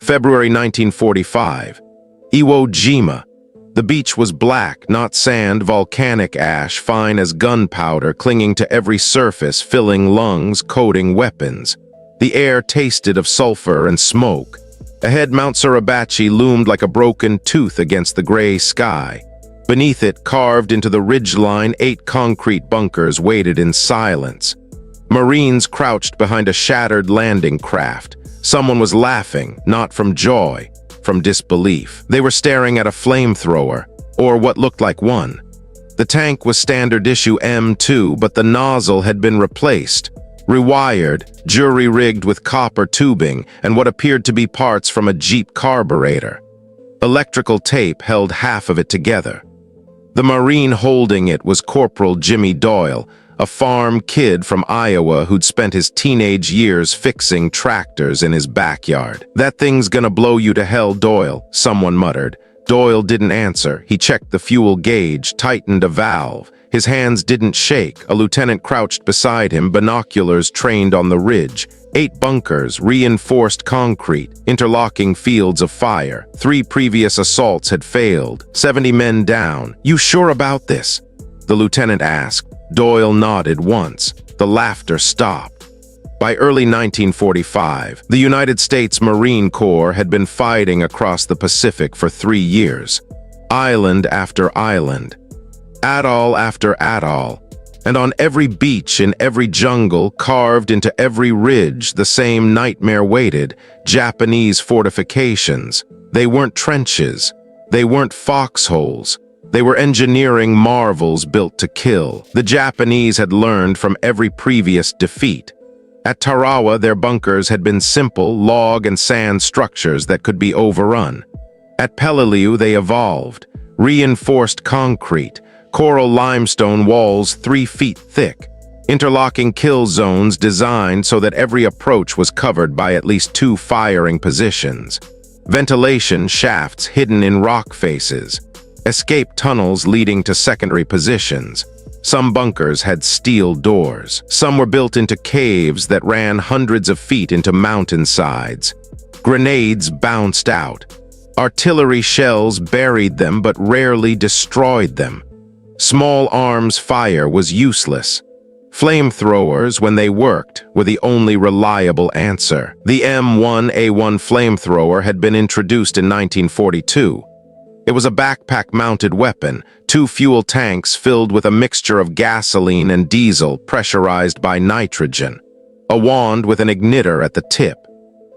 February 1945. Iwo Jima. The beach was black, not sand, volcanic ash, fine as gunpowder, clinging to every surface, filling lungs, coating weapons. The air tasted of sulfur and smoke. Ahead, Mount Suribachi loomed like a broken tooth against the gray sky. Beneath it, carved into the ridgeline, 8 concrete bunkers waited in silence. Marines crouched behind a shattered landing craft. Someone was laughing, not from joy, from disbelief. They were staring at a flamethrower, or what looked like one. The tank was standard issue M2, but the nozzle had been replaced, rewired, jury-rigged with copper tubing and what appeared to be parts from a Jeep carburetor. Electrical tape held half of it together. The Marine holding it was Corporal Jimmy Doyle, a farm kid from Iowa who'd spent his teenage years fixing tractors in his backyard. "That thing's gonna blow you to hell, Doyle," someone muttered. Doyle didn't answer. He checked the fuel gauge, tightened a valve. His hands didn't shake. A lieutenant crouched beside him, binoculars trained on the ridge. 8 bunkers, reinforced concrete, interlocking fields of fire. 3 previous assaults had failed. 70 men down. "You sure about this?" the lieutenant asked. Doyle nodded once. The laughter stopped. By early 1945, the United States Marine Corps had been fighting across the Pacific for 3 years. Island after island, atoll after atoll, and on every beach in every jungle, carved into every ridge, the same nightmare waited: Japanese fortifications. They weren't trenches. They weren't foxholes. They were engineering marvels built to kill. The Japanese had learned from every previous defeat. At Tarawa, their bunkers had been simple log and sand structures that could be overrun. At Peleliu, they evolved. Reinforced concrete, coral limestone walls 3 feet thick, interlocking kill zones designed so that every approach was covered by at least 2 firing positions. Ventilation shafts hidden in rock faces. Escape tunnels leading to secondary positions. Some bunkers had steel doors. Some were built into caves that ran hundreds of feet into mountainsides. Grenades bounced out. Artillery shells buried them but rarely destroyed them. Small arms fire was useless. Flamethrowers, when they worked, were the only reliable answer. The M1A1 flamethrower had been introduced in 1942. It was a backpack-mounted weapon, 2 fuel tanks filled with a mixture of gasoline and diesel pressurized by nitrogen. A wand with an igniter at the tip.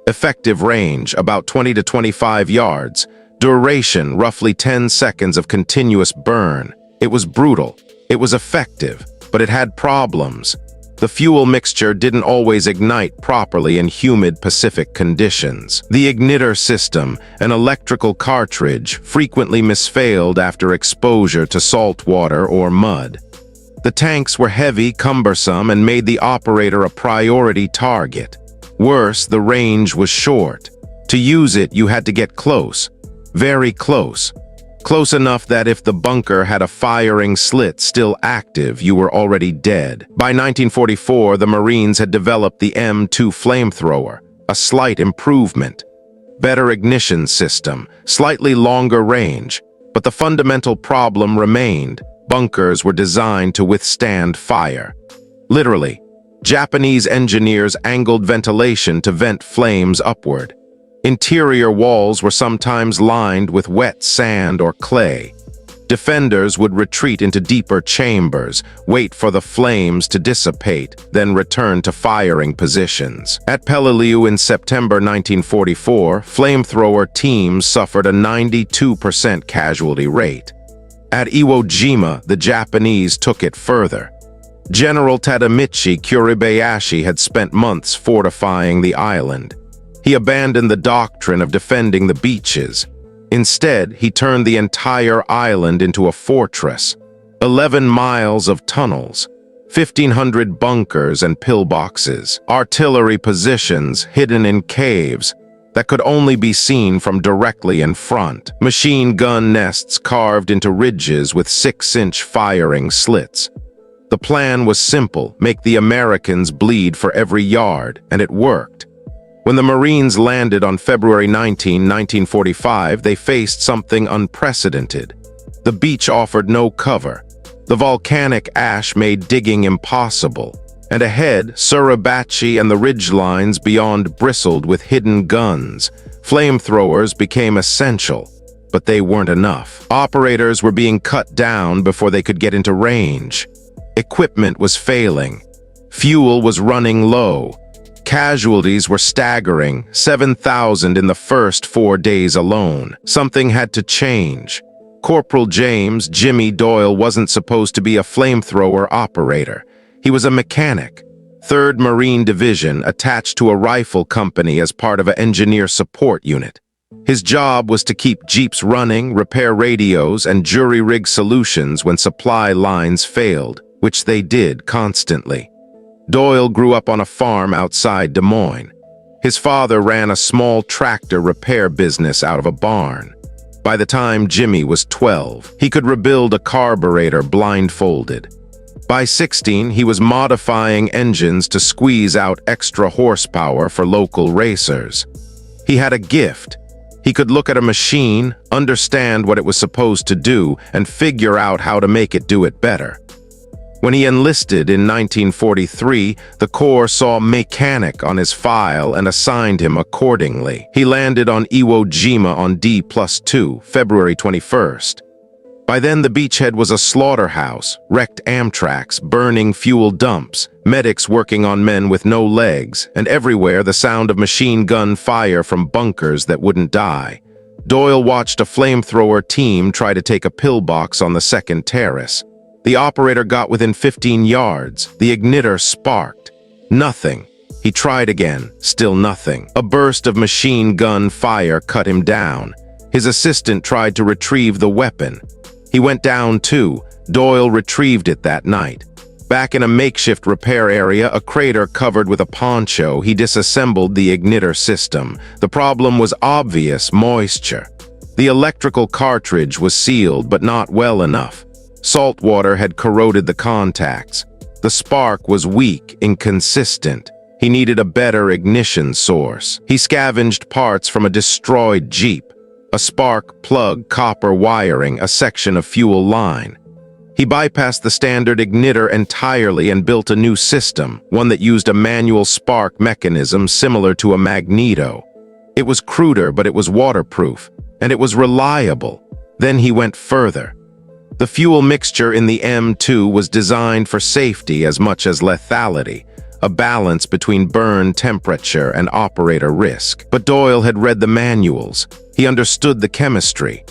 Effective range, about 20 to 25 yards. Duration, roughly 10 seconds of continuous burn. It was brutal. It was effective, but it had problems. The fuel mixture didn't always ignite properly in humid Pacific conditions. The igniter system, an electrical cartridge, frequently misfailed after exposure to salt water or mud. The tanks were heavy, cumbersome, and made the operator a priority target. Worse, the range was short. To use it, you had to get close. Very close. Close enough that if the bunker had a firing slit still active, you were already dead. By 1944, the Marines had developed the M2 flamethrower, a slight improvement. Better ignition system, slightly longer range, but the fundamental problem remained. Bunkers were designed to withstand fire. Literally, Japanese engineers angled ventilation to vent flames upward. Interior walls were sometimes lined with wet sand or clay. Defenders would retreat into deeper chambers, wait for the flames to dissipate, then return to firing positions. At Peleliu in September 1944, flamethrower teams suffered a 92% casualty rate. At Iwo Jima, the Japanese took it further. General Tadamichi Kuribayashi had spent months fortifying the island. He abandoned the doctrine of defending the beaches. Instead, he turned the entire island into a fortress. 11 miles of tunnels, 1,500 bunkers and pillboxes, artillery positions hidden in caves that could only be seen from directly in front, machine gun nests carved into ridges with 6-inch firing slits. The plan was simple: make the Americans bleed for every yard, and it worked. When the Marines landed on February 19, 1945, they faced something unprecedented. The beach offered no cover. The volcanic ash made digging impossible. And ahead, Suribachi and the ridgelines beyond bristled with hidden guns. Flamethrowers became essential, but they weren't enough. Operators were being cut down before they could get into range. Equipment was failing. Fuel was running low. Casualties were staggering, 7,000 in the first 4 days alone. Something had to change. Corporal Jimmy Doyle wasn't supposed to be a flamethrower operator. He was a mechanic, 3rd Marine Division, attached to a rifle company as part of an engineer support unit. His job was to keep jeeps running, repair radios, and jury-rig solutions when supply lines failed, which they did constantly. Doyle grew up on a farm outside Des Moines. His father ran a small tractor repair business out of a barn. By the time Jimmy was 12, he could rebuild a carburetor blindfolded. By 16, he was modifying engines to squeeze out extra horsepower for local racers. He had a gift. He could look at a machine, understand what it was supposed to do, and figure out how to make it do it better. When he enlisted in 1943, the Corps saw mechanic on his file and assigned him accordingly. He landed on Iwo Jima on D+2, February 21st. By then, the beachhead was a slaughterhouse, wrecked Amtraks, burning fuel dumps, medics working on men with no legs, and everywhere the sound of machine gun fire from bunkers that wouldn't die. Doyle watched a flamethrower team try to take a pillbox on the second terrace. The operator got within 15 yards. The igniter sparked. Nothing. He tried again. Still nothing. A burst of machine gun fire cut him down. His assistant tried to retrieve the weapon. He went down too. Doyle retrieved it that night. Back in a makeshift repair area, a crater covered with a poncho, he disassembled the igniter system. The problem was obvious: moisture. The electrical cartridge was sealed, but not well enough. Salt water had corroded the contacts. The spark was weak, inconsistent. He needed a better ignition source. He scavenged parts from a destroyed Jeep. A spark plug, copper wiring, a section of fuel line. He bypassed the standard igniter entirely and built a new system, one that used a manual spark mechanism similar to a magneto. It was cruder, but it was waterproof, and it was reliable. Then he went further. The fuel mixture in the M2 was designed for safety as much as lethality, a balance between burn temperature and operator risk. But Doyle had read the manuals. He understood the chemistry.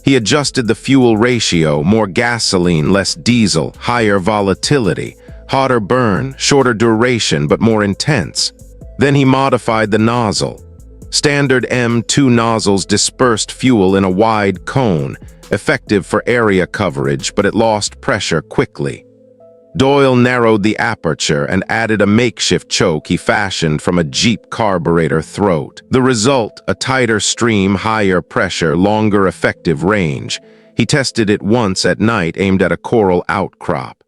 He adjusted the fuel ratio: more gasoline, less diesel, higher volatility, hotter burn, shorter duration but more intense. Then he modified the nozzle. Standard M2 nozzles dispersed fuel in a wide cone, effective for area coverage, but it lost pressure quickly. Doyle narrowed the aperture and added a makeshift choke he fashioned from a Jeep carburetor throat. The result: a tighter stream, higher pressure, longer effective range. He tested it once at night, aimed at a coral outcrop.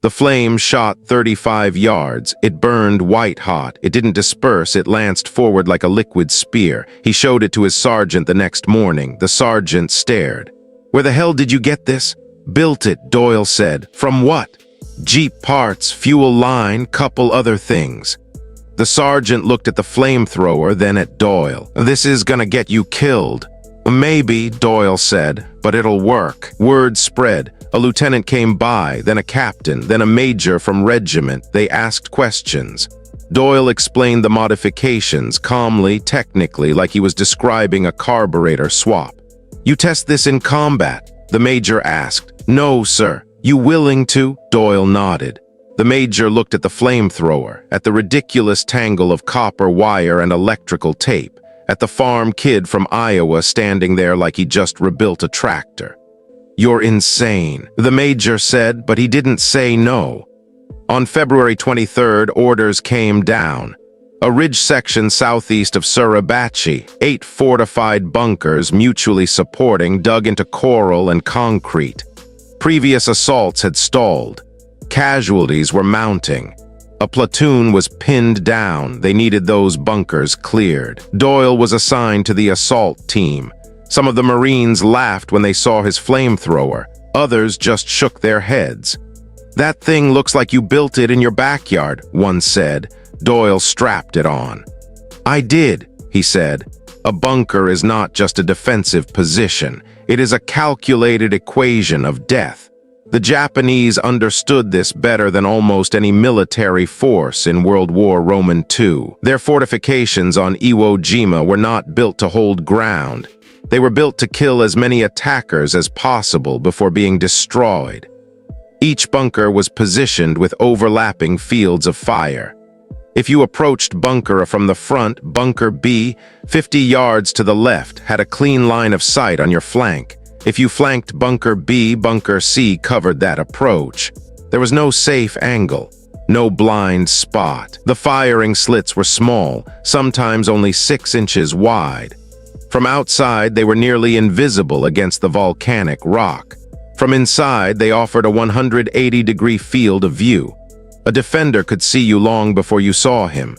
The flame shot 35 yards. It burned white-hot. It didn't disperse. It lanced forward like a liquid spear. He showed it to his sergeant the next morning. The sergeant stared. "Where the hell did you get this?" "Built it," Doyle said. "From what?" "Jeep parts, fuel line, couple other things." The sergeant looked at the flamethrower, then at Doyle. "This is gonna get you killed." "Maybe," Doyle said, "but it'll work." Word spread. A lieutenant came by, then a captain, then a major from regiment. They asked questions. Doyle explained the modifications, calmly, technically, like he was describing a carburetor swap. "You test this in combat?" the major asked. "No, sir." "You willing to?" Doyle nodded. The major looked at the flamethrower, at the ridiculous tangle of copper wire and electrical tape, at the farm kid from Iowa standing there like he just rebuilt a tractor. "You're insane," the major said, but he didn't say no. On February 23rd, orders came down. A ridge section southeast of Suribachi, 8 fortified bunkers mutually supporting, dug into coral and concrete. Previous assaults had stalled. Casualties were mounting. A platoon was pinned down. They needed those bunkers cleared. Doyle was assigned to the assault team. Some of the Marines laughed when they saw his flamethrower. Others just shook their heads. "That thing looks like you built it in your backyard," one said. Doyle strapped it on. "I did," he said. "A bunker is not just a defensive position. It is a calculated equation of death." The Japanese understood this better than almost any military force in World War II. Their fortifications on Iwo Jima were not built to hold ground. They were built to kill as many attackers as possible before being destroyed. Each bunker was positioned with overlapping fields of fire. If you approached bunker from the front, bunker B, 50 yards to the left, had a clean line of sight on your flank. If you flanked bunker B, bunker C covered that approach. There was no safe angle, no blind spot. The firing slits were small, sometimes only 6 inches wide. From outside, they were nearly invisible against the volcanic rock. From inside, they offered a 180-degree field of view. A defender could see you long before you saw him.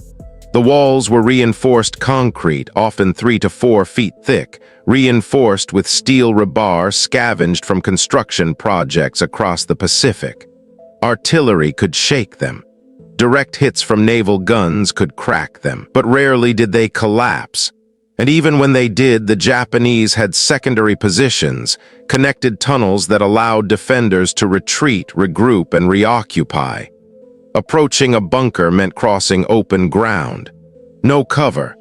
The walls were reinforced concrete, often 3 to 4 feet thick, reinforced with steel rebar scavenged from construction projects across the Pacific. Artillery could shake them. Direct hits from naval guns could crack them, but rarely did they collapse. And even when they did, the Japanese had secondary positions, connected tunnels that allowed defenders to retreat, regroup, and reoccupy. Approaching a bunker meant crossing open ground. No cover.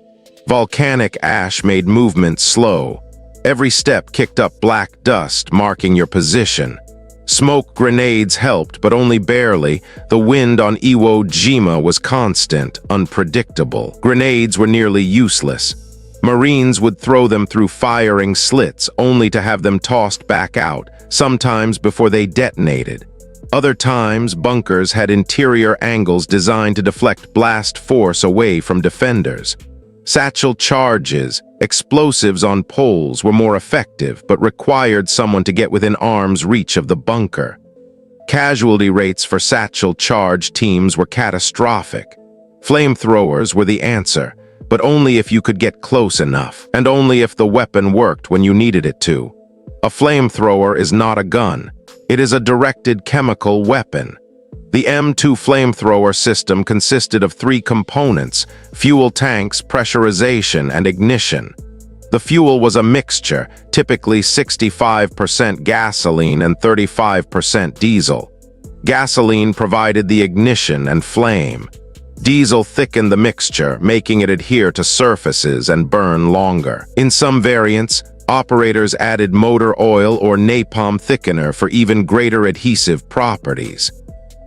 Volcanic ash made movement slow. Every step kicked up black dust, marking your position. Smoke grenades helped, but only barely. The wind on Iwo Jima was constant, unpredictable. Grenades were nearly useless. Marines would throw them through firing slits, only to have them tossed back out, sometimes before they detonated. Other times, bunkers had interior angles designed to deflect blast force away from defenders. Satchel charges, explosives on poles, were more effective, but required someone to get within arm's reach of the bunker. Casualty rates for satchel charge teams were catastrophic. Flamethrowers were the answer, but only if you could get close enough, and only if the weapon worked when you needed it to. A flamethrower is not a gun. It is a directed chemical weapon. The M2 flamethrower system consisted of 3 components: fuel tanks, pressurization, and ignition. The fuel was a mixture, typically 65% gasoline and 35% diesel. Gasoline provided the ignition and flame. Diesel thickened the mixture, making it adhere to surfaces and burn longer. In some variants, operators added motor oil or napalm thickener for even greater adhesive properties.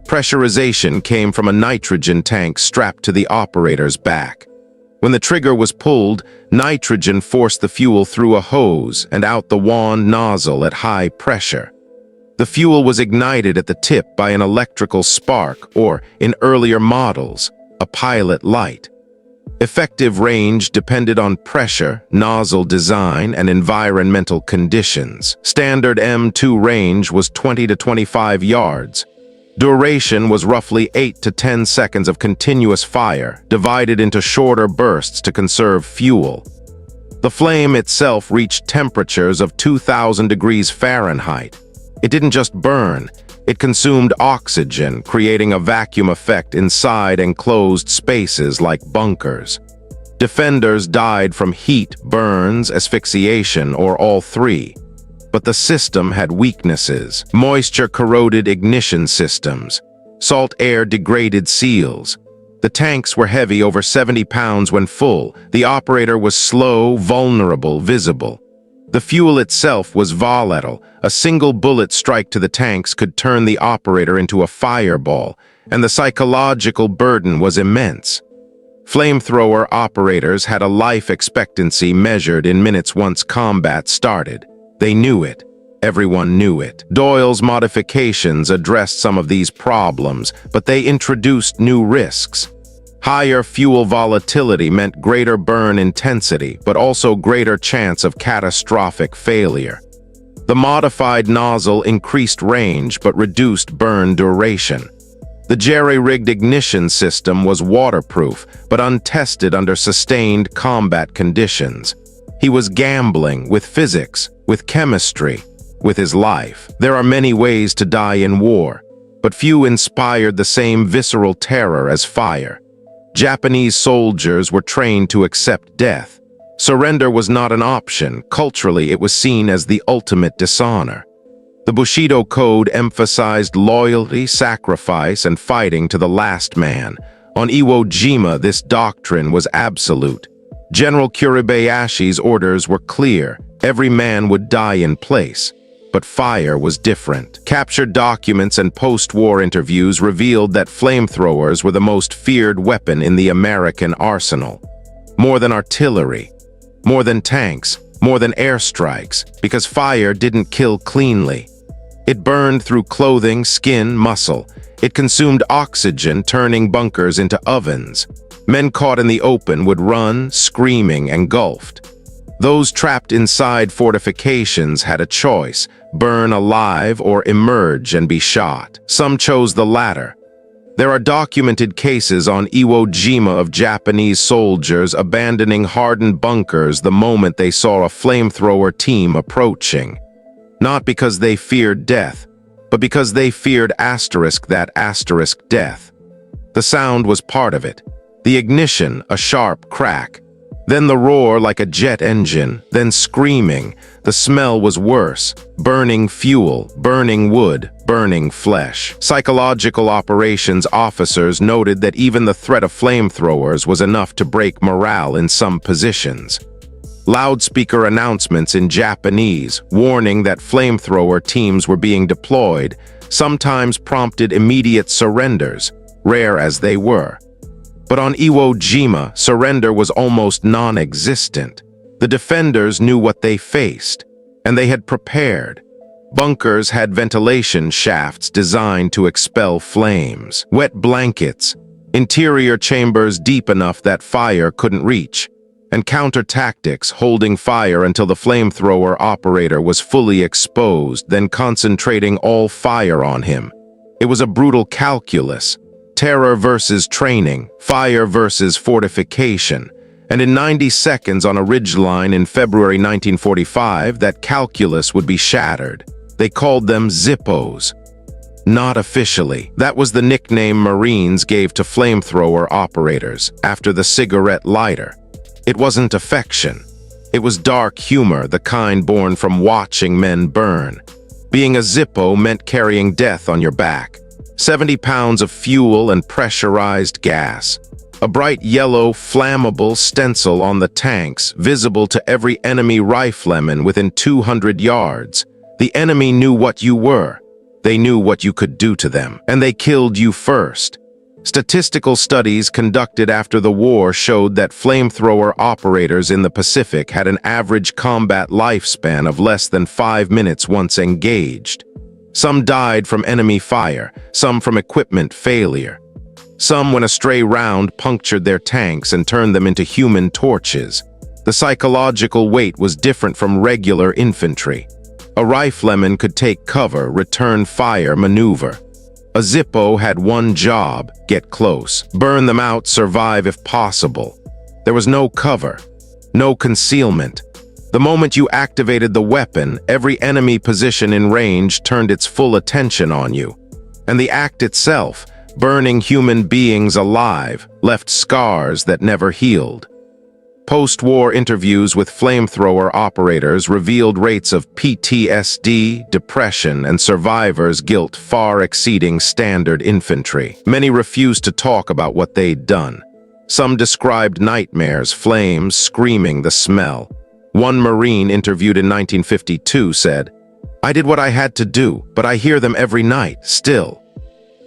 Pressurization came from a nitrogen tank strapped to the operator's back. When the trigger was pulled, nitrogen forced the fuel through a hose and out the wand nozzle at high pressure. The fuel was ignited at the tip by an electrical spark, or, in earlier models, a pilot light. Effective range depended on pressure, nozzle design, and environmental conditions. Standard M2 range was 20 to 25 yards. Duration was roughly 8 to 10 seconds of continuous fire, divided into shorter bursts to conserve fuel. The flame itself reached temperatures of 2,000 degrees Fahrenheit. It didn't just burn, it consumed oxygen, creating a vacuum effect inside enclosed spaces like bunkers. Defenders died from heat, burns, asphyxiation, or all 3. But the system had weaknesses: moisture-corroded ignition systems, salt air degraded seals. The tanks were heavy, over 70 pounds when full. The operator was slow, vulnerable, visible. The fuel itself was volatile. A single bullet strike to the tanks could turn the operator into a fireball, and the psychological burden was immense. Flamethrower operators had a life expectancy measured in minutes once combat started. They knew it. Everyone knew it. Doyle's modifications addressed some of these problems, but they introduced new risks. Higher fuel volatility meant greater burn intensity, but also greater chance of catastrophic failure. The modified nozzle increased range but reduced burn duration. The jerry-rigged ignition system was waterproof, but untested under sustained combat conditions. He was gambling with physics, with chemistry, with his life. There are many ways to die in war, but few inspired the same visceral terror as fire. Japanese soldiers were trained to accept death. Surrender was not an option. Culturally, it was seen as the ultimate dishonor. The Bushido Code emphasized loyalty, sacrifice, and fighting to the last man. On Iwo Jima, this doctrine was absolute. General Kuribayashi's orders were clear. Every man would die in place. But fire was different. Captured documents and post-war interviews revealed that flamethrowers were the most feared weapon in the American arsenal. More than artillery, more than tanks, more than airstrikes, because fire didn't kill cleanly. It burned through clothing, skin, muscle. It consumed oxygen, turning bunkers into ovens. Men caught in the open would run, screaming, engulfed. Those trapped inside fortifications had a choice: burn alive or emerge and be shot. Some chose the latter. There are documented cases on Iwo Jima of Japanese soldiers abandoning hardened bunkers the moment they saw a flamethrower team approaching. Not because they feared death, but because they feared that death. The sound was part of it. The ignition, a sharp crack. Then the roar like a jet engine, then screaming. The smell was worse. Burning fuel, burning wood, burning flesh. Psychological operations officers noted that even the threat of flamethrowers was enough to break morale in some positions. Loudspeaker announcements in Japanese, warning that flamethrower teams were being deployed, sometimes prompted immediate surrenders, rare as they were. But on Iwo Jima, surrender was almost non-existent. The defenders knew what they faced, and they had prepared. Bunkers had ventilation shafts designed to expel flames, wet blankets, interior chambers deep enough that fire couldn't reach, and counter-tactics holding fire until the flamethrower operator was fully exposed, then concentrating all fire on him. It was a brutal calculus. Terror versus training, fire versus fortification. And in 90 seconds on a ridgeline in February 1945, that calculus would be shattered. They called them Zippos. Not officially. That was the nickname Marines gave to flamethrower operators, after the cigarette lighter. It wasn't affection. It was dark humor, the kind born from watching men burn. Being a Zippo meant carrying death on your back. 70 pounds of fuel and pressurized gas. A bright yellow, flammable stencil on the tanks, visible to every enemy rifleman within 200 yards. The enemy knew what you were. They knew what you could do to them, and they killed you first. Statistical studies conducted after the war showed that flamethrower operators in the Pacific had an average combat lifespan of less than 5 minutes once engaged. Some died from enemy fire, some from equipment failure. Some when a stray round punctured their tanks and turned them into human torches. The psychological weight was different from regular infantry. A rifleman could take cover, return fire, maneuver. A Zippo had one job: get close, burn them out, survive if possible. There was no cover, no concealment. The moment you activated the weapon, every enemy position in range turned its full attention on you. And the act itself, burning human beings alive, left scars that never healed. Post-war interviews with flamethrower operators revealed rates of PTSD, depression, and survivors' guilt far exceeding standard infantry. Many refused to talk about what they'd done. Some described nightmares, flames, screaming, the smell. One Marine interviewed in 1952 said, "I did what I had to do, but I hear them every night, still."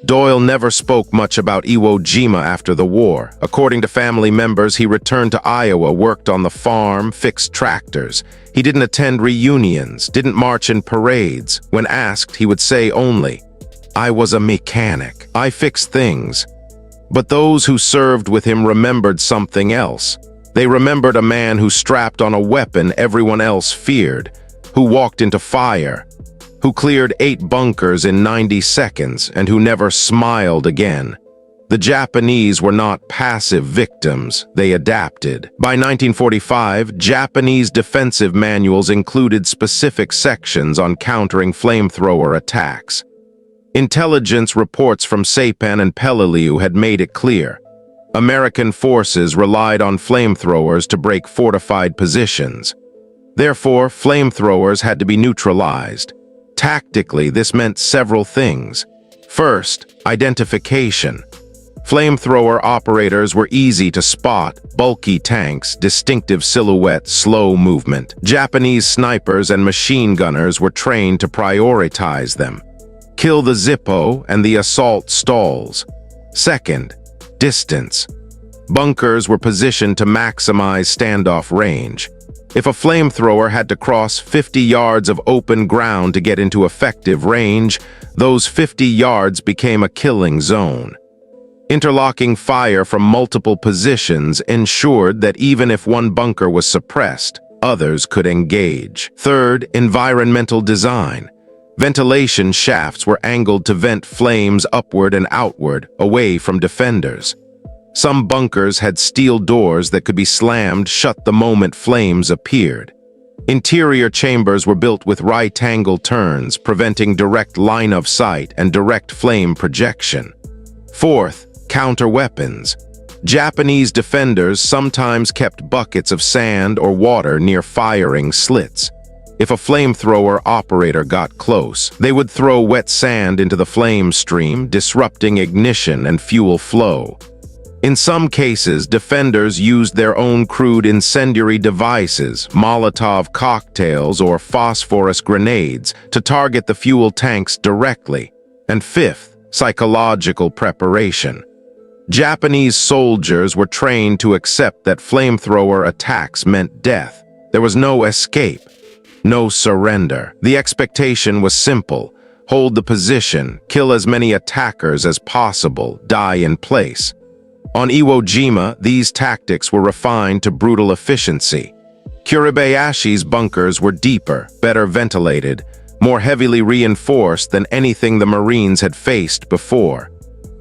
Doyle never spoke much about Iwo Jima after the war. According to family members, he returned to Iowa, worked on the farm, fixed tractors. He didn't attend reunions, didn't march in parades. When asked, he would say only, "I was a mechanic. I fixed things." But those who served with him remembered something else. They remembered a man who strapped on a weapon everyone else feared, who walked into fire, who cleared 8 bunkers in 90 seconds and who never smiled again. The Japanese were not passive victims, they adapted. By 1945, Japanese defensive manuals included specific sections on countering flamethrower attacks. Intelligence reports from Saipan and Peleliu had made it clear. American forces relied on flamethrowers to break fortified positions. Therefore, flamethrowers had to be neutralized. Tactically, this meant several things. First, identification. Flamethrower operators were easy to spot: bulky tanks, distinctive silhouette, slow movement. Japanese snipers and machine gunners were trained to prioritize them. Kill the Zippo and the assault stalls. Second, distance. Bunkers were positioned to maximize standoff range. If a flamethrower had to cross 50 yards of open ground to get into effective range, those 50 yards became a killing zone. Interlocking fire from multiple positions ensured that even if one bunker was suppressed, others could engage. Third, environmental design. Ventilation shafts were angled to vent flames upward and outward, away from defenders. Some bunkers had steel doors that could be slammed shut the moment flames appeared. Interior chambers were built with right-angle turns, preventing direct line of sight and direct flame projection. Fourth, counter-weapons. Japanese defenders sometimes kept buckets of sand or water near firing slits. If a flamethrower operator got close, they would throw wet sand into the flame stream, disrupting ignition and fuel flow. In some cases, defenders used their own crude incendiary devices, Molotov cocktails or phosphorus grenades, to target the fuel tanks directly. And fifth, psychological preparation. Japanese soldiers were trained to accept that flamethrower attacks meant death. There was no escape, no surrender. The expectation was simple: hold the position, kill as many attackers as possible, die in place. On Iwo Jima, these tactics were refined to brutal efficiency. Kuribayashi's bunkers were deeper, better ventilated, more heavily reinforced than anything the Marines had faced before.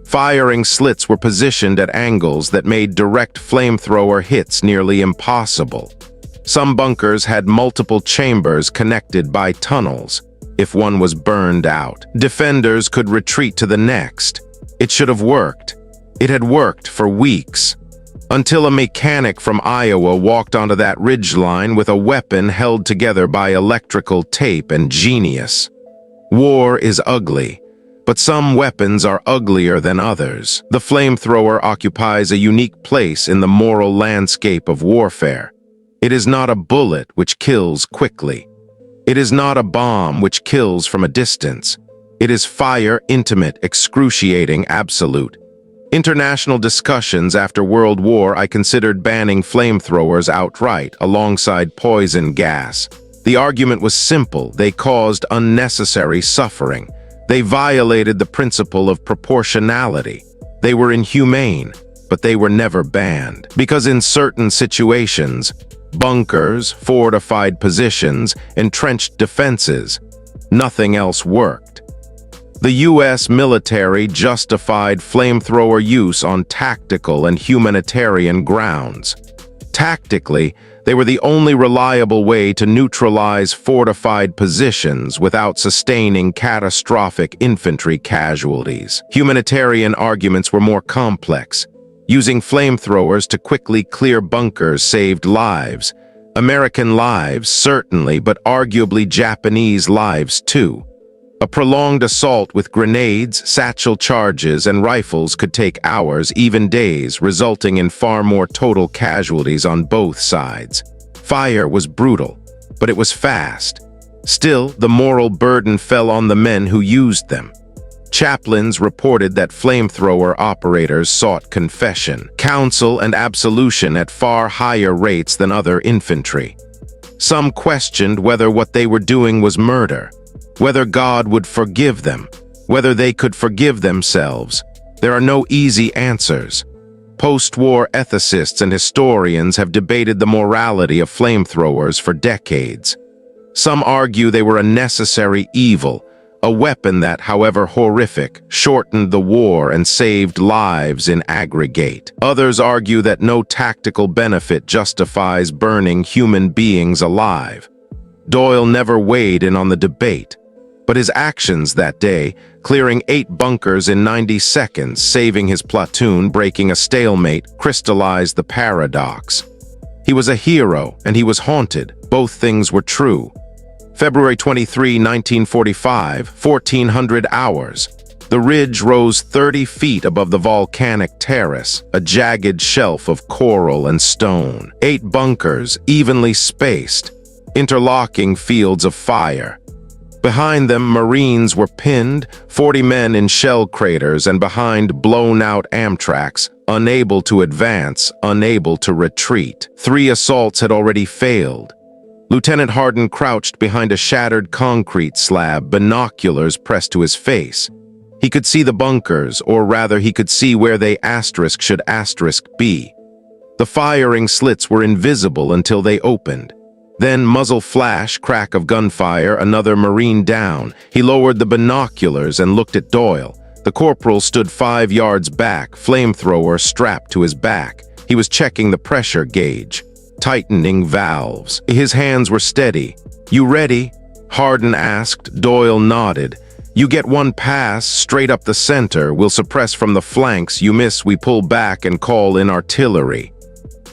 Firing slits were positioned at angles that made direct flamethrower hits nearly impossible. Some bunkers had multiple chambers connected by tunnels. If one was burned out, defenders could retreat to the next. It should have worked. It had worked for weeks, until a mechanic from Iowa walked onto that ridgeline with a weapon held together by electrical tape and genius. War is ugly, but some weapons are uglier than others. The flamethrower occupies a unique place in the moral landscape of warfare. It is not a bullet which kills quickly. It is not a bomb which kills from a distance. It is fire, intimate, excruciating, absolute. International discussions after World War, I considered banning flamethrowers outright, alongside poison gas. The argument was simple: they caused unnecessary suffering. They violated the principle of proportionality. They were inhumane, but they were never banned. Because in certain situations, bunkers, fortified positions, entrenched defenses, nothing else worked. The U.S. military justified flamethrower use on tactical and humanitarian grounds. Tactically, they were the only reliable way to neutralize fortified positions without sustaining catastrophic infantry casualties. Humanitarian arguments were more complex. Using flamethrowers to quickly clear bunkers saved lives. American lives, certainly, but arguably Japanese lives too. A prolonged assault with grenades, satchel charges, and rifles could take hours, even days, resulting in far more total casualties on both sides. Fire was brutal, but it was fast. Still, the moral burden fell on the men who used them. Chaplains reported that flamethrower operators sought confession, counsel, and absolution at far higher rates than other infantry. Some questioned whether what they were doing was murder, whether God would forgive them, whether they could forgive themselves. There are no easy answers. Post-war ethicists and historians have debated the morality of flamethrowers for decades. Some argue they were a necessary evil, a weapon that, however horrific, shortened the war and saved lives in aggregate. Others argue that no tactical benefit justifies burning human beings alive. Doyle never weighed in on the debate, but his actions that day, clearing 8 bunkers in 90 seconds, saving his platoon, breaking a stalemate, crystallized the paradox. He was a hero, and he was haunted. Both things were true. February 23, 1945, 1400 hours. The ridge rose 30 feet above the volcanic terrace, a jagged shelf of coral and stone. 8 bunkers, evenly spaced, interlocking fields of fire. Behind them, Marines were pinned, 40 men in shell craters, and behind blown-out Amtraks, unable to advance, unable to retreat. 3 assaults had already failed. Lieutenant Hardin crouched behind a shattered concrete slab, binoculars pressed to his face. He could see the bunkers, or rather he could see where they should be. The firing slits were invisible until they opened. Then muzzle flash, crack of gunfire, another Marine down. He lowered the binoculars and looked at Doyle. The corporal stood 5 yards back, flamethrower strapped to his back. He was checking the pressure gauge, tightening valves. His hands were steady. "You ready?" Hardin asked. Doyle nodded. "You get 1 pass, straight up the center. We'll suppress from the flanks. You miss, we pull back and call in artillery."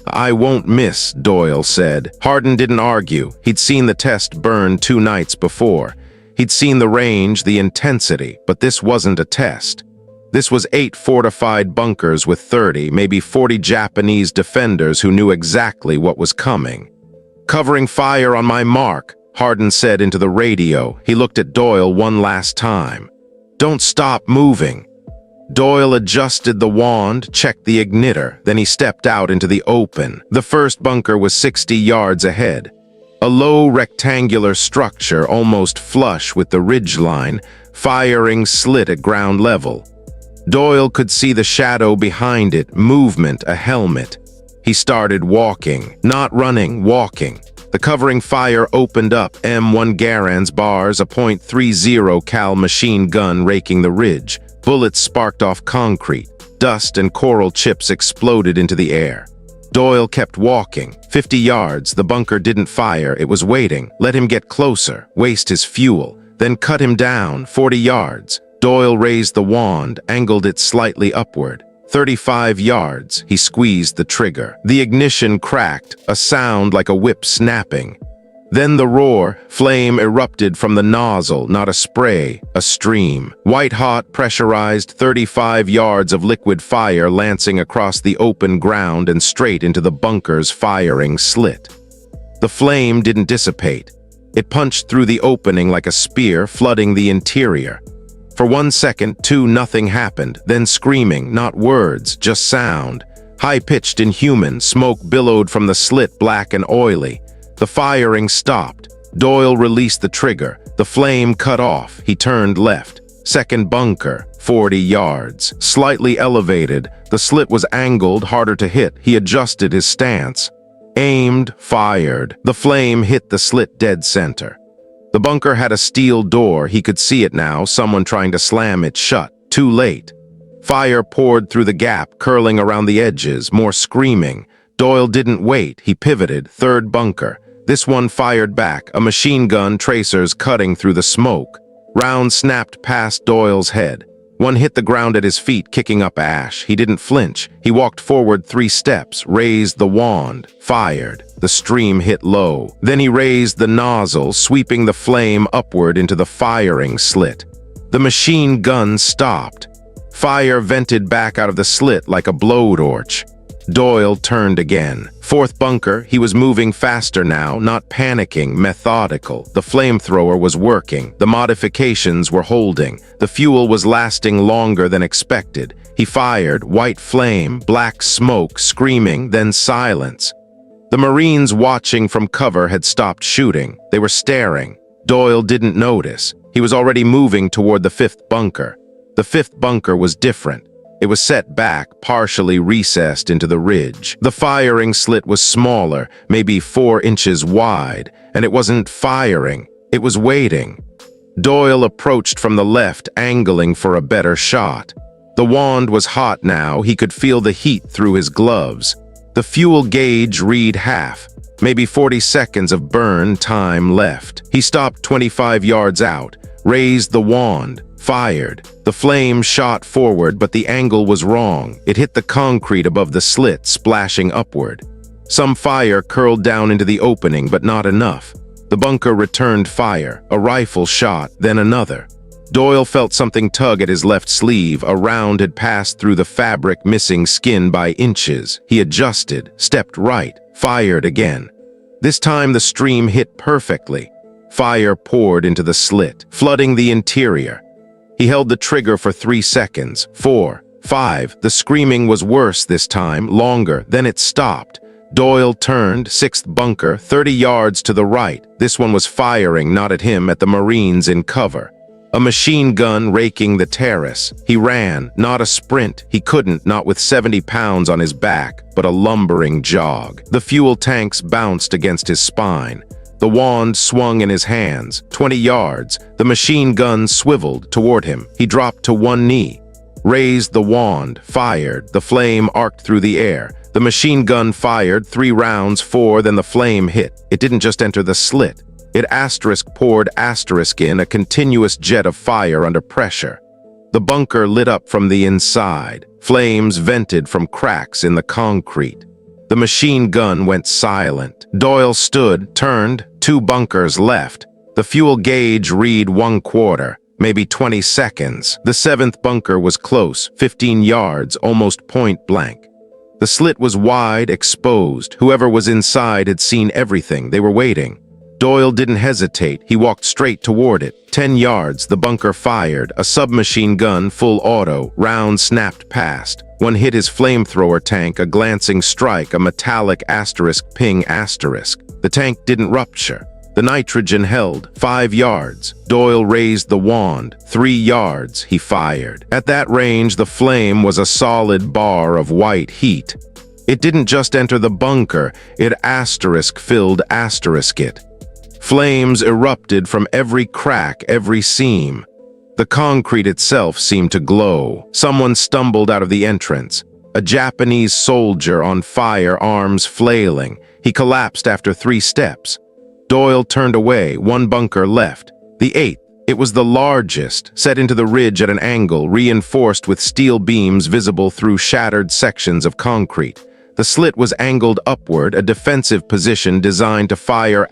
"I won't miss," Doyle said. Hardin didn't argue. He'd seen the test burn 2 nights before. He'd seen the range, the intensity, but this wasn't a test. This was 8 fortified bunkers with 30, maybe 40 Japanese defenders who knew exactly what was coming. "Covering fire on my mark," Hardin said into the radio. He looked at Doyle one last time. "Don't stop moving." Doyle adjusted the wand, checked the igniter, then he stepped out into the open. The first bunker was 60 yards ahead. A low rectangular structure almost flush with the ridgeline, firing slit at ground level. Doyle could see the shadow behind it, movement, a helmet. He started walking, not running, walking. The covering fire opened up, M1 Garand's bars, a .30 cal machine gun raking the ridge. Bullets sparked off concrete. Dust and coral chips exploded into the air. Doyle kept walking. 50 yards, the bunker didn't fire, it was waiting. Let him get closer, waste his fuel, then cut him down. 40 yards. Doyle raised the wand, angled it slightly upward. 35 yards, he squeezed the trigger. The ignition cracked, a sound like a whip snapping. Then the roar, flame erupted from the nozzle, not a spray, a stream. White-hot, pressurized, 35 yards of liquid fire lancing across the open ground and straight into the bunker's firing slit. The flame didn't dissipate. It punched through the opening like a spear, flooding the interior. For 1 second, 2, nothing happened. Then screaming, not words, just sound. High-pitched, inhuman, smoke billowed from the slit, black and oily. The firing stopped. Doyle released the trigger. The flame cut off. He turned left. Second bunker, 40 yards. Slightly elevated. The slit was angled, harder to hit. He adjusted his stance. Aimed, fired. The flame hit the slit dead center. The bunker had a steel door. He could see it now, someone trying to slam it shut. Too late. Fire poured through the gap, curling around the edges, more screaming. Doyle didn't wait. He pivoted. Third bunker. This one fired back, a machine gun, tracers cutting through the smoke. Round snapped past Doyle's head. One hit the ground at his feet, kicking up ash. He didn't flinch. He walked forward 3 steps, raised the wand, fired. The stream hit low. Then he raised the nozzle, sweeping the flame upward into the firing slit. The machine gun stopped. Fire vented back out of the slit like a blowtorch. Doyle turned again. Fourth bunker, he was moving faster now, not panicking, methodical. The flamethrower was working. The modifications were holding. The fuel was lasting longer than expected. He fired, white flame, black smoke, screaming, then silence. The Marines watching from cover had stopped shooting. They were staring. Doyle didn't notice. He was already moving toward the 5th bunker. The 5th bunker was different. It was set back, partially recessed into the ridge. The firing slit was smaller, maybe 4 inches wide, and it wasn't firing, it was waiting. Doyle approached from the left, angling for a better shot. The wand was hot now, he could feel the heat through his gloves. The fuel gauge read half, maybe 40 seconds of burn time left. He stopped 25 yards out, raised the wand, fired. The flame shot forward, but the angle was wrong. It hit the concrete above the slit, splashing upward. Some fire curled down into the opening, but not enough. The bunker returned fire, a rifle shot, then another. Doyle felt something tug at his left sleeve. A round had passed through the fabric, missing skin by inches. He adjusted, stepped right, fired again. This time the stream hit perfectly. Fire poured into the slit, flooding the interior. He held the trigger for 3 seconds, 4, 5. The screaming was worse this time, longer, then it stopped. Doyle turned, 6th bunker, 30 yards to the right. This one was firing, not at him, at the Marines in cover. A machine gun raking the terrace. He ran, not a sprint. He couldn't, not with 70 pounds on his back, but a lumbering jog. The fuel tanks bounced against his spine. The wand swung in his hands. 20 yards. The machine gun swiveled toward him. He dropped to one knee, raised the wand, fired. The flame arced through the air. The machine gun fired 3 rounds, 4, then the flame hit. It didn't just enter the slit. It poured in, a continuous jet of fire under pressure. The bunker lit up from the inside. Flames vented from cracks in the concrete. The machine gun went silent. Doyle stood, turned, 2 bunkers left. The fuel gauge read 1/4, maybe 20 seconds. The 7th bunker was close, 15 yards, almost point blank. The slit was wide, exposed. Whoever was inside had seen everything. They were waiting. Doyle didn't hesitate. He walked straight toward it. 10 yards, the bunker fired. A submachine gun, full auto. Round snapped past. One hit his flamethrower tank, a glancing strike, a metallic ping. The tank didn't rupture. The nitrogen held. 5 yards. Doyle raised the wand. 3 yards. He fired. At that range, the flame was a solid bar of white heat. It didn't just enter the bunker. It filled it. Flames erupted from every crack, every seam. The concrete itself seemed to glow. Someone stumbled out of the entrance. A Japanese soldier on fire, arms flailing. He collapsed after 3 steps. Doyle turned away, 1 bunker left. The 8th, it was the largest, set into the ridge at an angle, reinforced with steel beams visible through shattered sections of concrete. The slit was angled upward, a defensive position designed to fire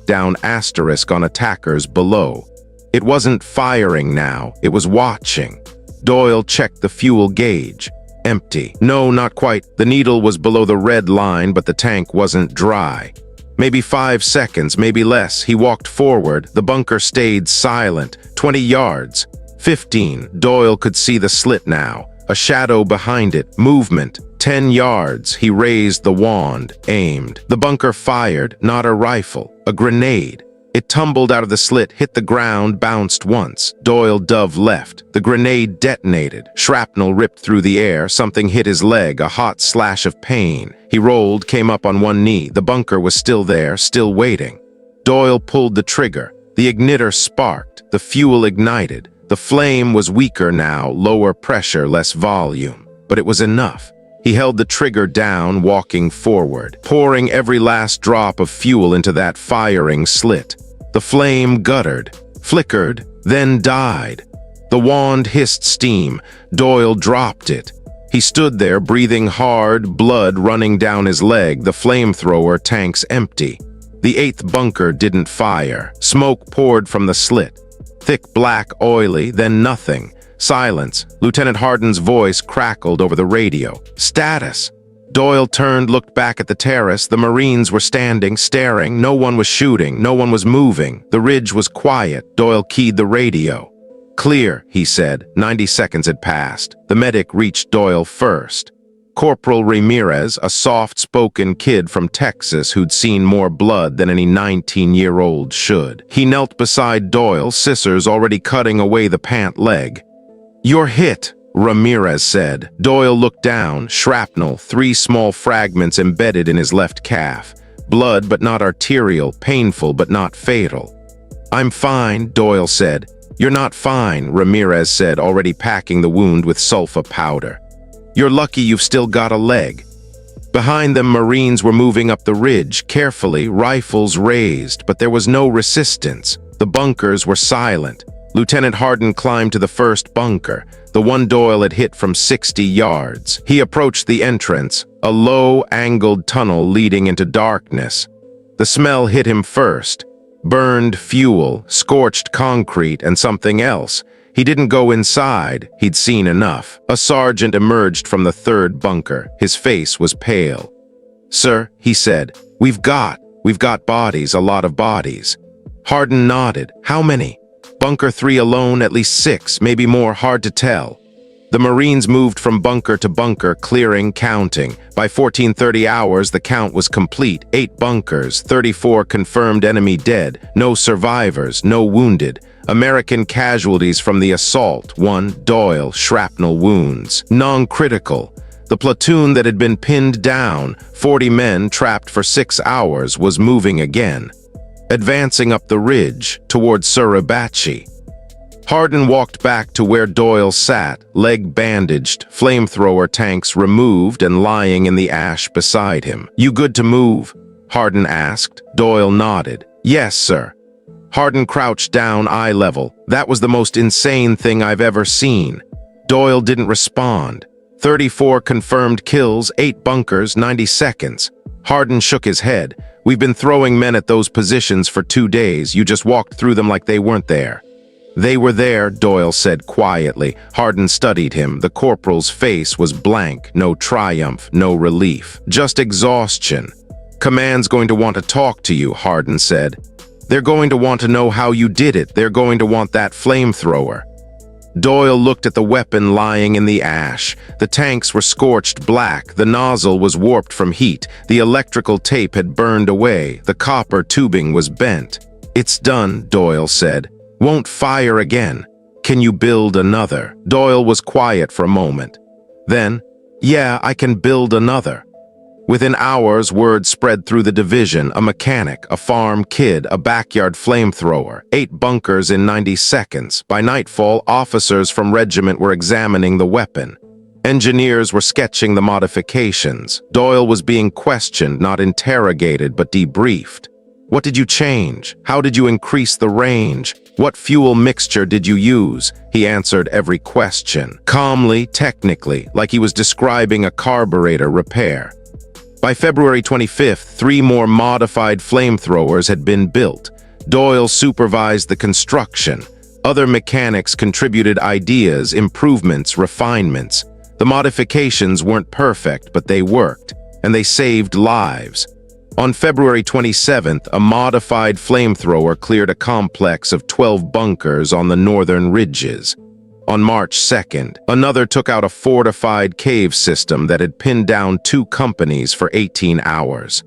down on attackers below. It wasn't firing now, it was watching. Doyle checked the fuel gauge. Empty. No, not quite. The needle was below the red line, but the tank wasn't dry. Maybe 5 seconds, maybe less. He walked forward. The bunker stayed silent. 20 yards. 15. Doyle could see the slit now. A shadow behind it. Movement. 10 yards. He raised the wand, aimed. The bunker fired, not a rifle, a grenade. It tumbled out of the slit, hit the ground, bounced once. Doyle dove left. The grenade detonated. Shrapnel ripped through the air. Something hit his leg, a hot slash of pain. He rolled, came up on one knee. The bunker was still there, still waiting. Doyle pulled the trigger. The igniter sparked. The fuel ignited. The flame was weaker now, lower pressure, less volume. But it was enough. He held the trigger down, walking forward, pouring every last drop of fuel into that firing slit. The flame guttered, flickered, then died. The wand hissed steam. Doyle dropped it. He stood there, breathing hard, blood running down his leg, the flamethrower tanks empty. The 8th bunker didn't fire. Smoke poured from the slit. Thick, black, oily, then nothing. Silence. Lieutenant Hardin's voice crackled over the radio. Status. Doyle turned, looked back at the terrace. The Marines were standing, staring. No one was shooting. No one was moving. The ridge was quiet. Doyle keyed the radio. Clear, he said. 90 seconds had passed. The medic reached Doyle first. Corporal Ramirez, a soft-spoken kid from Texas who'd seen more blood than any 19-year-old should. He knelt beside Doyle, scissors already cutting away the pant leg. "You're hit," Ramirez said. Doyle looked down. Shrapnel, 3 small fragments embedded in his left calf. Blood, but not arterial, painful, but not fatal. I'm fine, Doyle said. You're not fine, Ramirez said, already packing the wound with sulfa powder. You're lucky you've still got a leg. Behind them, Marines were moving up the ridge, carefully, rifles raised, but there was no resistance. The bunkers were silent. Lieutenant Hardin climbed to the first bunker, the one Doyle had hit from 60 yards. He approached the entrance, a low-angled tunnel leading into darkness. The smell hit him first. Burned fuel, scorched concrete, and something else. He didn't go inside. He'd seen enough. A sergeant emerged from the third bunker. His face was pale. "Sir," he said, We've got bodies, a lot of bodies." Hardin nodded. "How many?" "Bunker 3 alone, at least 6, maybe more, hard to tell." The Marines moved from bunker to bunker, clearing, counting. By 14:30 hours, the count was complete. 8 bunkers, 34 confirmed enemy dead, no survivors, no wounded. American casualties from the assault, 1 Doyle, shrapnel wounds. Non-critical. The platoon that had been pinned down, 40 men trapped for 6 hours, was moving again, advancing up the ridge toward Suribachi. Hardin walked back to where Doyle sat, leg bandaged, flamethrower tanks removed and lying in the ash beside him. "You good to move?" Hardin asked. Doyle nodded. "Yes, sir." Hardin crouched down eye level. "That was the most insane thing I've ever seen." Doyle didn't respond. 34 confirmed kills, 8 bunkers, 90 seconds. Hardin shook his head. "We've been throwing men at those positions for 2 days. You just walked through them like they weren't there." "They were there," Doyle said quietly. Hardin studied him. The corporal's face was blank, no triumph, no relief, just exhaustion. "Command's going to want to talk to you," Hardin said. "They're going to want to know how you did it. They're going to want that flamethrower." Doyle looked at the weapon lying in the ash. The tanks were scorched black. The nozzle was warped from heat. The electrical tape had burned away. The copper tubing was bent. "It's done," Doyle said. "Won't fire again. Can you build another?" Doyle was quiet for a moment. Then, "Yeah, I can build another." Within hours, word spread through the division: a mechanic, a farm kid, a backyard flamethrower, 8 bunkers in 90 seconds. By nightfall, officers from regiment were examining the weapon. Engineers were sketching the modifications. Doyle was being questioned, not interrogated, but debriefed. "What did you change? How did you increase the range? What fuel mixture did you use?" He answered every question, calmly, technically, like he was describing a carburetor repair. By February 25th, 3 more modified flamethrowers had been built. Doyle supervised the construction. Other mechanics contributed ideas, improvements, refinements. The modifications weren't perfect, but they worked, and they saved lives. On February 27th, a modified flamethrower cleared a complex of 12 bunkers on the northern ridges. On March 2nd, another took out a fortified cave system that had pinned down 2 companies for 18 hours.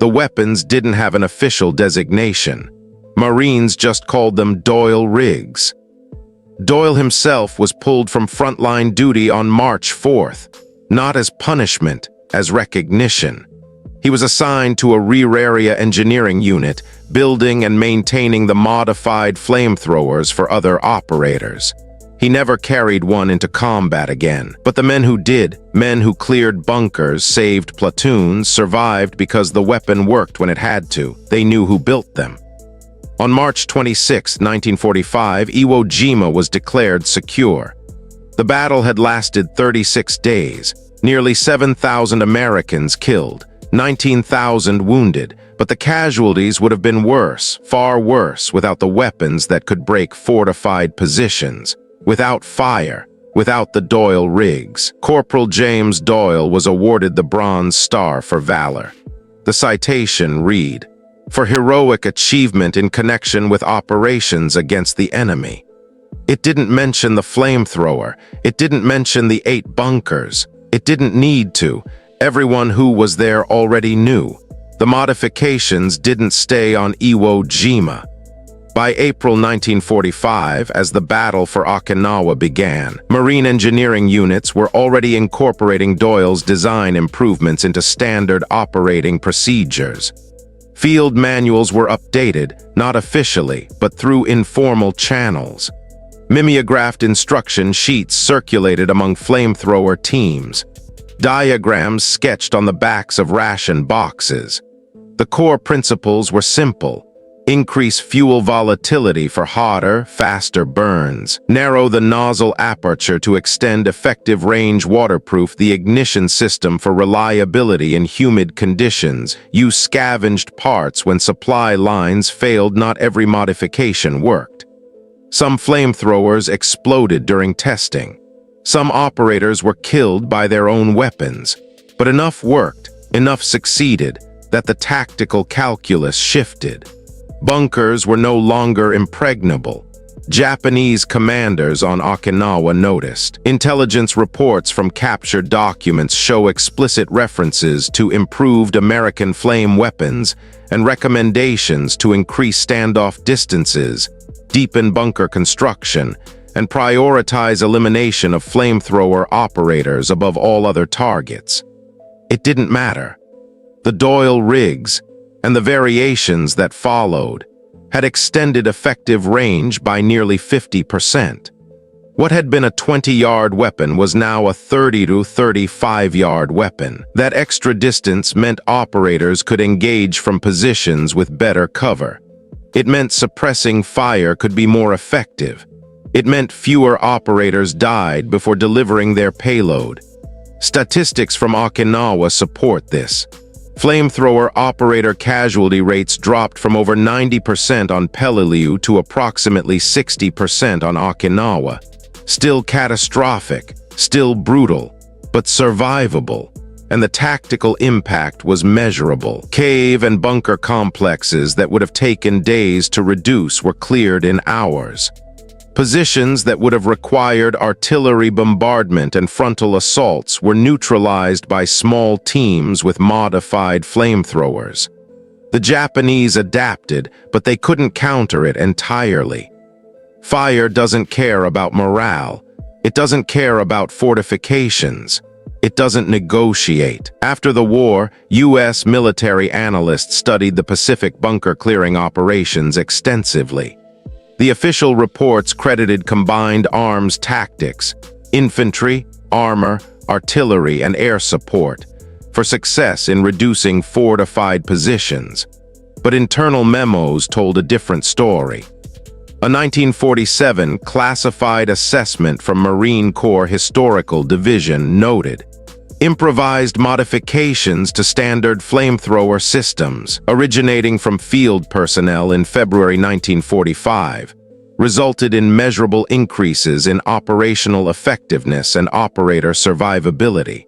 The weapons didn't have an official designation. Marines just called them Doyle rigs. Doyle himself was pulled from frontline duty on March 4th, not as punishment, as recognition. He was assigned to a rear area engineering unit, building and maintaining the modified flamethrowers for other operators. He never carried one into combat again, but the men who did, men who cleared bunkers, saved platoons, survived because the weapon worked when it had to. They knew who built them. On March 26, 1945, Iwo Jima was declared secure. The battle had lasted 36 days, nearly 7,000 Americans killed, 19,000 wounded, but the casualties would have been worse, far worse, without the weapons that could break fortified positions. Without fire, without the Doyle rigs. Corporal James Doyle was awarded the Bronze Star for valor. The citation read, "For heroic achievement in connection with operations against the enemy." It didn't mention the flamethrower. It didn't mention the 8 bunkers. It didn't need to. Everyone who was there already knew. The modifications didn't stay on Iwo Jima. By April 1945, as the battle for Okinawa began, marine engineering units were already incorporating Doyle's design improvements into standard operating procedures. Field manuals were updated, not officially, but through informal channels. Mimeographed instruction sheets circulated among flamethrower teams. Diagrams sketched on the backs of ration boxes. The core principles were simple. Increase fuel volatility for hotter, faster burns. Narrow the nozzle aperture to extend effective range. Waterproof the ignition system for reliability in humid conditions. Use scavenged parts when supply lines failed. Not every modification worked. Some flamethrowers exploded during testing. Some operators were killed by their own weapons. But enough worked, enough succeeded, that the tactical calculus shifted. Bunkers were no longer impregnable. Japanese commanders on Okinawa noticed. Intelligence reports from captured documents show explicit references to improved American flame weapons and recommendations to increase standoff distances, deepen bunker construction, and prioritize elimination of flamethrower operators above all other targets. It didn't matter. The Doyle rigs, and the variations that followed, had extended effective range by nearly 50%. What had been a 20-yard weapon was now a 30 to 35-yard weapon. That extra distance meant operators could engage from positions with better cover. It meant suppressing fire could be more effective. It meant fewer operators died before delivering their payload. Statistics from Okinawa support this. Flamethrower operator casualty rates dropped from over 90% on Peleliu to approximately 60% on Okinawa. Still catastrophic, still brutal, but survivable, and the tactical impact was measurable. Cave and bunker complexes that would have taken days to reduce were cleared in hours. Positions that would have required artillery bombardment and frontal assaults were neutralized by small teams with modified flamethrowers. The Japanese adapted, but they couldn't counter it entirely. Fire doesn't care about morale. It doesn't care about fortifications. It doesn't negotiate. After the war, U.S. military analysts studied the Pacific bunker clearing operations extensively. The official reports credited combined arms tactics, infantry, armor, artillery, and air support, for success in reducing fortified positions. But internal memos told a different story. A 1947 classified assessment from Marine Corps Historical Division noted improvised modifications to standard flamethrower systems, originating from field personnel in February 1945, resulted in measurable increases in operational effectiveness and operator survivability.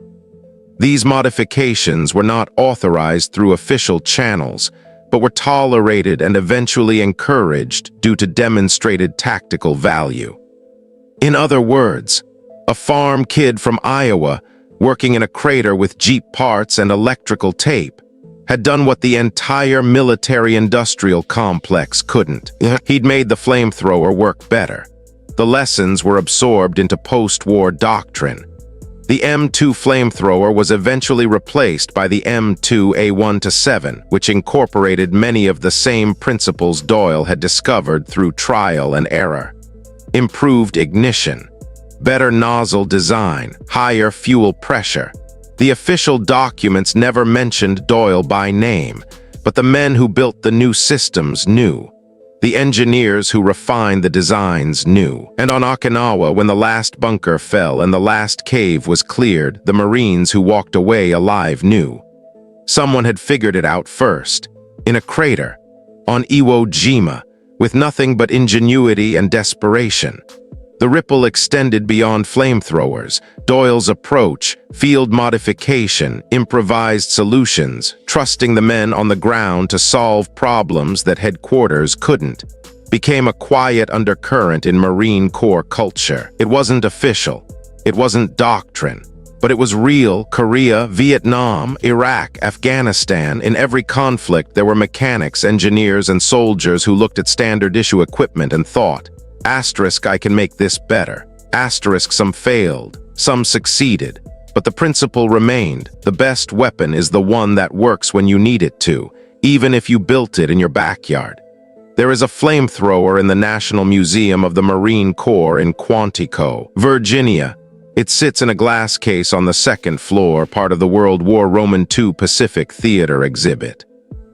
These modifications were not authorized through official channels, but were tolerated and eventually encouraged due to demonstrated tactical value. In other words, a farm kid from Iowa, working in a crater with Jeep parts and electrical tape, had done what the entire military-industrial complex couldn't. He'd made the flamethrower work better. The lessons were absorbed into post-war doctrine. The M2 flamethrower was eventually replaced by the M2 A1-7, which incorporated many of the same principles Doyle had discovered through trial and error. Improved ignition, better nozzle design, higher fuel pressure. The official documents never mentioned Doyle by name, but the men who built the new systems knew. The engineers who refined the designs knew. And on Okinawa, when the last bunker fell and the last cave was cleared, the Marines who walked away alive knew. Someone had figured it out first, in a crater, on Iwo Jima, with nothing but ingenuity and desperation. The ripple extended beyond flamethrowers. Doyle's approach, field modification, improvised solutions, trusting the men on the ground to solve problems that headquarters couldn't, became a quiet undercurrent in Marine Corps culture. It wasn't official. It wasn't doctrine. But it was real. Korea, Vietnam, Iraq, Afghanistan. In every conflict, there were mechanics, engineers, and soldiers who looked at standard issue equipment and thought, asterisk, I can make this better. Asterisk, some failed, some succeeded. But the principle remained. The best weapon is the one that works when you need it to, even if you built it in your backyard. There is a flamethrower in the National Museum of the Marine Corps in Quantico, Virginia. It sits in a glass case on the second floor, part of the World War II Pacific Theater exhibit.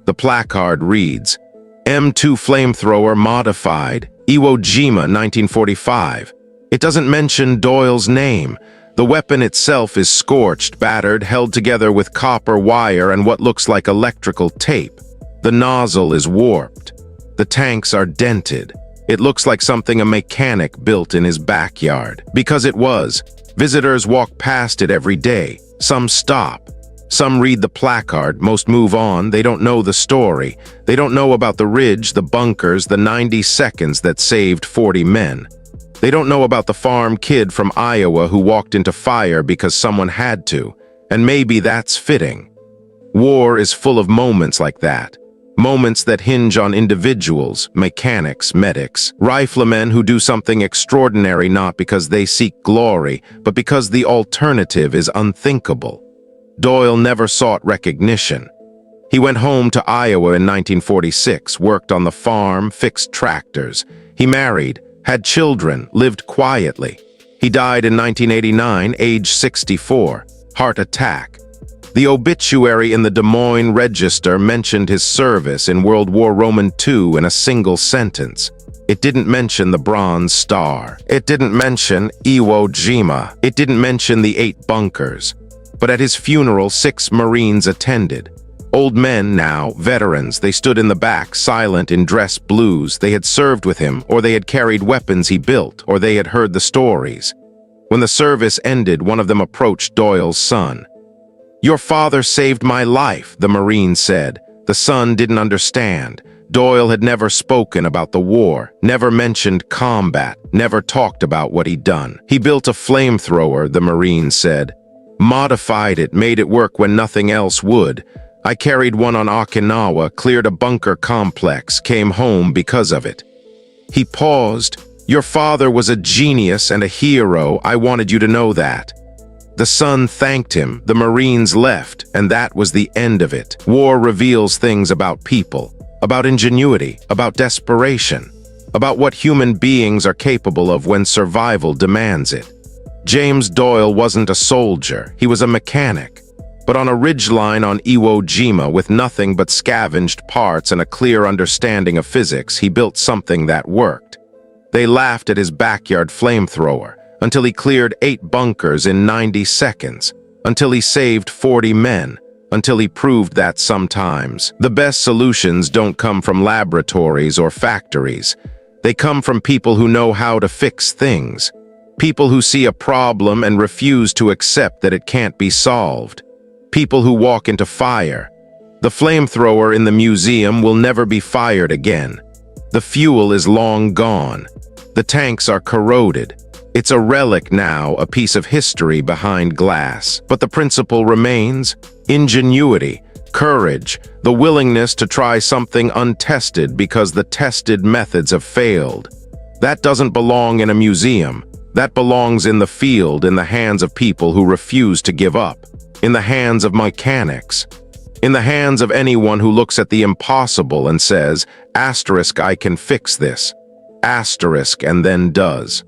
The placard reads, M2 Flamethrower Modified, Iwo Jima, 1945. It doesn't mention Doyle's name. The weapon itself is scorched, battered, held together with copper wire and what looks like electrical tape. The nozzle is warped. The tanks are dented. It looks like something a mechanic built in his backyard. Because it was. Visitors walk past it every day. Some stop. Some read the placard, most move on. They don't know the story. They don't know about the ridge, the bunkers, the 90 seconds that saved 40 men. They don't know about the farm kid from Iowa who walked into fire because someone had to. And maybe that's fitting. War is full of moments like that. Moments that hinge on individuals, mechanics, medics, riflemen who do something extraordinary not because they seek glory, but because the alternative is unthinkable. Doyle never sought recognition. He went home to Iowa in 1946, worked on the farm, fixed tractors. He married, had children, lived quietly. He died in 1989, age 64, heart attack. The obituary in the Des Moines Register mentioned his service in World War II in a single sentence. It didn't mention the Bronze Star. It didn't mention Iwo Jima. It didn't mention the 8 bunkers. But at his funeral, 6 Marines attended. Old men now, veterans, they stood in the back, silent in dress blues. They had served with him, or they had carried weapons he built, or they had heard the stories. When the service ended, one of them approached Doyle's son. "Your father saved my life," the Marine said. The son didn't understand. Doyle had never spoken about the war, never mentioned combat, never talked about what he'd done. "He built a flamethrower," the Marine said. "Modified it, made it work when nothing else would. I carried one on Okinawa, cleared a bunker complex, came home because of it." He paused. "Your father was a genius and a hero. I wanted you to know that." The son thanked him, the Marines left, and that was the end of it. War reveals things about people, about ingenuity, about desperation, about what human beings are capable of when survival demands it. James Doyle wasn't a soldier, he was a mechanic. But on a ridgeline on Iwo Jima with nothing but scavenged parts and a clear understanding of physics, he built something that worked. They laughed at his backyard flamethrower, until he cleared 8 bunkers in 90 seconds, until he saved 40 men, until he proved that sometimes the best solutions don't come from laboratories or factories. They come from people who know how to fix things, people who see a problem and refuse to accept that it can't be solved, people who walk into fire. The flamethrower in the museum will never be fired again. The fuel is long gone. The tanks are corroded. It's a relic now, a piece of history behind glass. But the principle remains: ingenuity, courage, the willingness to try something untested because the tested methods have failed. That doesn't belong in a museum. That belongs in the field, in the hands of people who refuse to give up, in the hands of mechanics, in the hands of anyone who looks at the impossible and says, asterisk, I can fix this, asterisk, and then does.